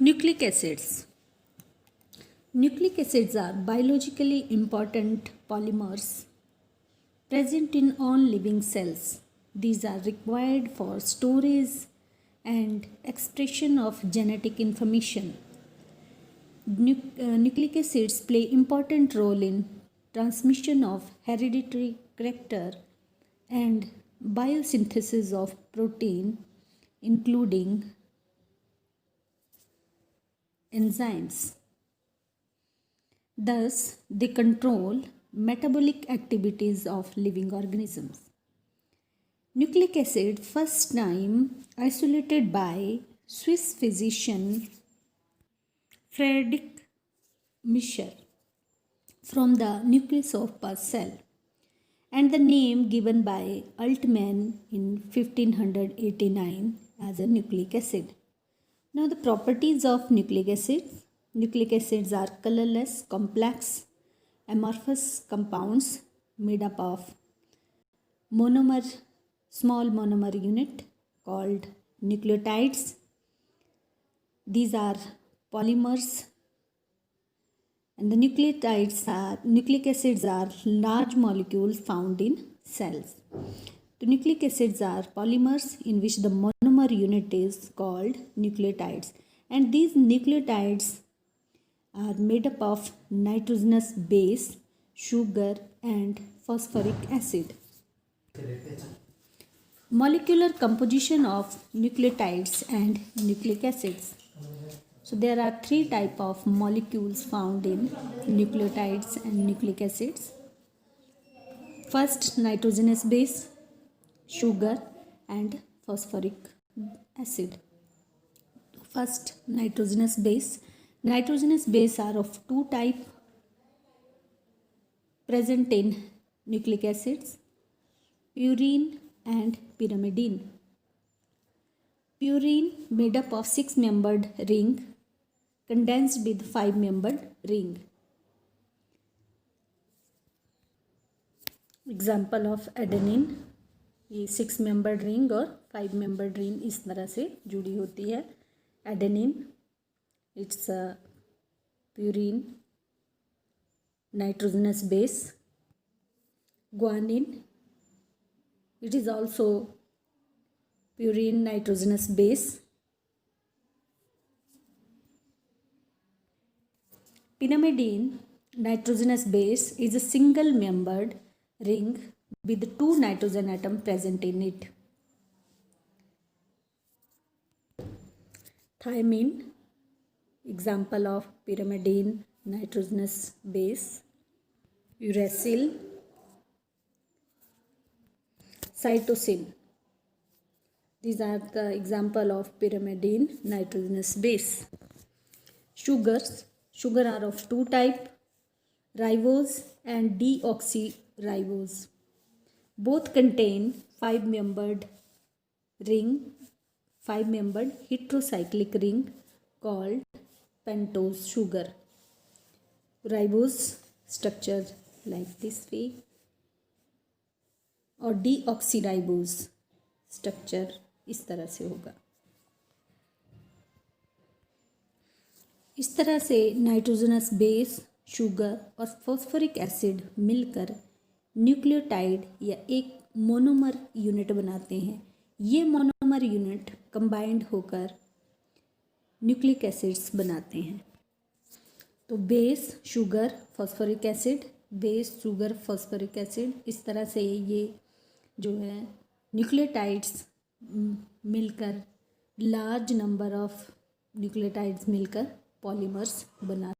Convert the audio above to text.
Nucleic acids. Nucleic acids are biologically important polymers present in all living cells. These are required for storage and expression of genetic information. Nucleic acids play important role in transmission of hereditary character and biosynthesis of protein, including enzymes. Thus, they control metabolic activities of living organisms. Nucleic acid first time isolated by Swiss physician Friedrich Mischer from the nucleus of a cell, and the name given by Altmann in 1589 as a nucleic acid. Now the properties of nucleic acids. Nucleic acids are colorless, complex, amorphous compounds made up of monomer, small monomer unit called nucleotides. These are polymers, and the nucleic acids are large molecules found in cells. The nucleic acids are polymers in which the monomer unit is called nucleotides, and these nucleotides are made up of nitrogenous base, sugar, and phosphoric acid. Molecular composition of nucleotides and nucleic acids. So there are three types of molecules found in nucleotides and nucleic acids. First, nitrogenous base, sugar, and phosphoric acid. First, nitrogenous base. Nitrogenous base are of two types present in nucleic acids, purine and pyrimidine. Purine made up of 6-membered ring condensed with 5-membered ring. Example of adenine, ये 6-membered ring और 5-membered ring इस तरह से जुड़ी होती है. Adenine, it's a purine nitrogenous base. Guanine, it is also purine nitrogenous base. Pyrimidine nitrogenous base is a single membered ring with 2 nitrogen atoms present in it. Thymine, example of pyrimidine nitrogenous base. Uracil. Cytosine, these are the example of pyrimidine nitrogenous base. Sugars. Sugar are of two types, ribose and deoxyribose. Both contain 5-membered ring, 5-membered heterocyclic ring called pentose sugar. Ribose structure like this way, और deoxyribose structure इस तरह से होगा. इस तरह से nitrogenous base, sugar और phosphoric acid मिलकर न्यूक्लियोटाइड या एक मोनोमर यूनिट बनाते हैं. ये मोनोमर यूनिट कंबाइंड होकर न्यूक्लिक एसिड्स बनाते हैं. तो base, sugar, phosphoric acid, base, sugar, phosphoric acid, इस तरह से ये जो है न्यूक्लियोटाइड्स मिलकर लार्ज नंबर ऑफ न्यूक्लियोटाइड्स मिलकर पॉलीमर्स बना